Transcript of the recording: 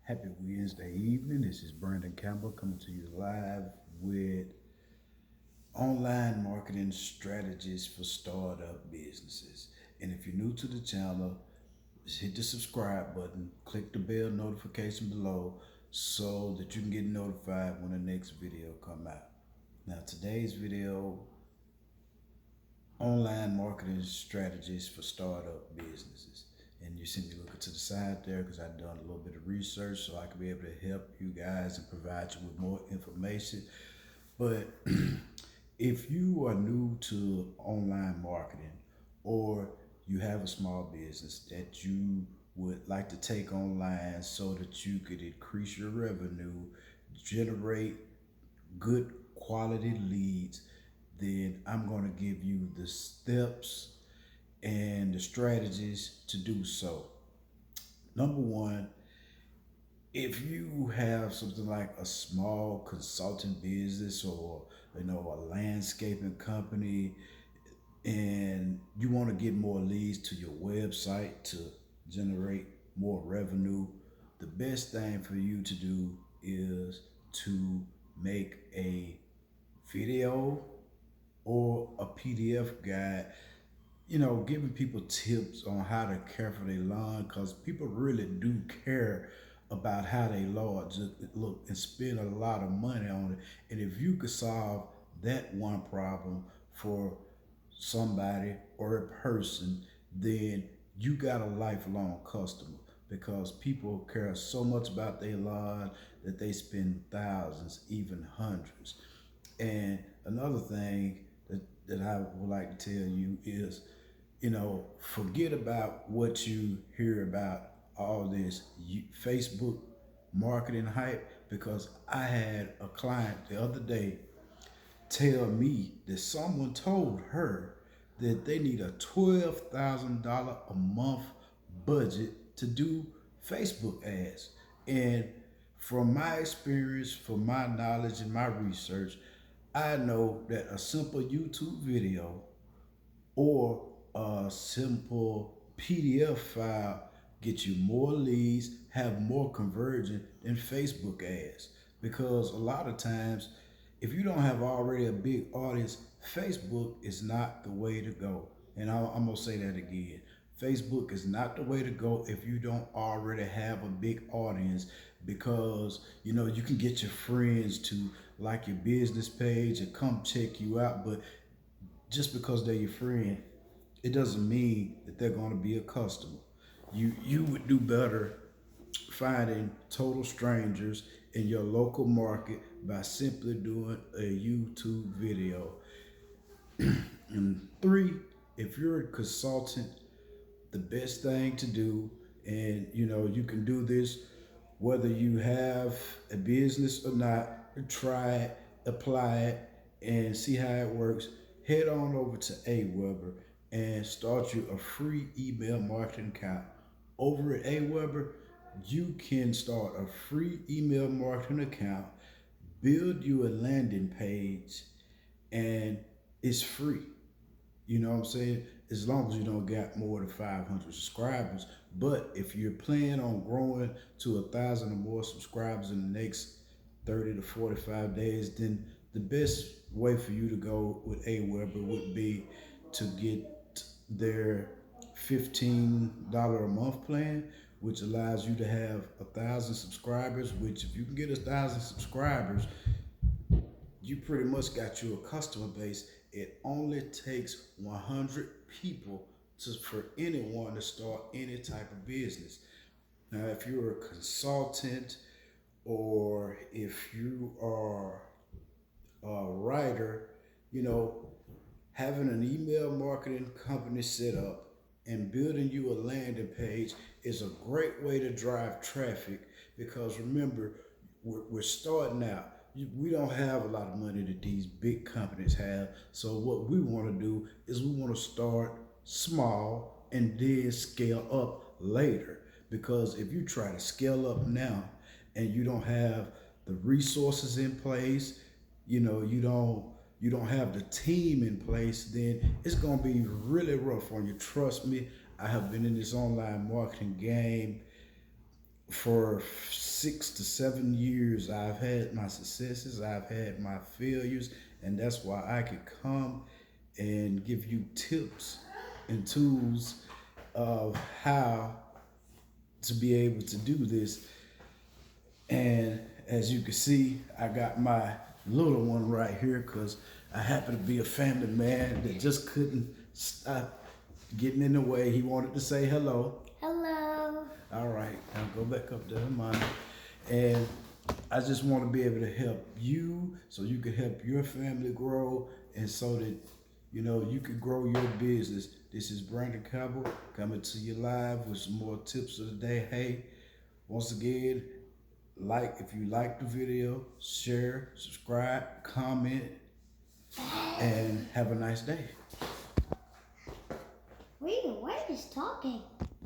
Happy Wednesday evening. This is Brandon Campbell coming to you live with online marketing strategies for startup businesses. And if you're new to the channel, just hit the subscribe button, click the bell notification below so that you can get notified when the next video come out. Now today's video, online marketing strategies for startup businesses. And you see me looking to the side there because I've done a little bit of research so I can be able to help you guys and provide you with more information. But if you are new to online marketing or you have a small business that you would like to take online so that you could increase your revenue, generate good quality leads, then I'm going to give you the steps and the strategies to do so. Number one, if you have something like a small consulting business or a landscaping company and you want to get more leads to your website to generate more revenue, the best thing for you to do is to make a video or a PDF guide, giving people tips on how to care for their lawn because people really do care about how they lawn just look and spend a lot of money on it. And if you could solve that one problem for somebody or a person, then you got a lifelong customer because people care so much about their lawn that they spend thousands, even hundreds. And another thing that I would like to tell you is, forget about what you hear about all this Facebook marketing hype because I had a client the other day tell me that someone told her that they need a $12,000 a month budget to do Facebook ads. And from my experience, from my knowledge and my research, I know that a simple YouTube video or a simple PDF file get you more leads, have more conversion than Facebook ads. Because a lot of times, if you don't have already a big audience, Facebook is not the way to go. And I'm gonna say that again. Facebook is not the way to go if you don't already have a big audience because you can get your friends to like your business page and come check you out, but just because they're your friend, it doesn't mean that they're going to be a customer. You would do better finding total strangers in your local market by simply doing a YouTube video. And three, if you're a consultant, the best thing to do, and you can do this whether you have a business or not, try it, apply it, and see how it works. Head on over to Aweber and start you a free email marketing account. Over at Aweber, you can start a free email marketing account, build you a landing page, and it's free. You know what I'm saying? As long as you don't got more than 500 subscribers. But if you're planning on growing to 1,000 or more subscribers in the next 30 to 45 days, then the best way for you to go with Aweber would be to get their $15 a month plan, which allows you to have 1,000 subscribers, which if you can get 1,000 subscribers, you pretty much got you a customer base. It only takes 100 people for anyone to start any type of business. Now, if you're a consultant or if you are a writer, having an email marketing company set up and building you a landing page is a great way to drive traffic because remember, we're starting out. We don't have a lot of money that these big companies have. So what we want to do is we want to start small and then scale up later. Because if you try to scale up now and you don't have the resources in place, you don't have the team in place, then it's gonna be really rough on you. Trust me, I have been in this online marketing game for 6 to 7 years, I've had my successes, I've had my failures, and that's why I could come and give you tips and tools of how to be able to do this. And as you can see, I got my little one right here because I happen to be a family man that just couldn't stop getting in the way. He wanted to say hello. Hello. All right, now go back up to her mom. And I just want to be able to help you so you can help your family grow and so that you can grow your business. This is Brandon Campbell coming to you live with some more tips of the day. Hey, once again, if you like the video, share, subscribe, comment, and have a nice day. Wait, why are you talking?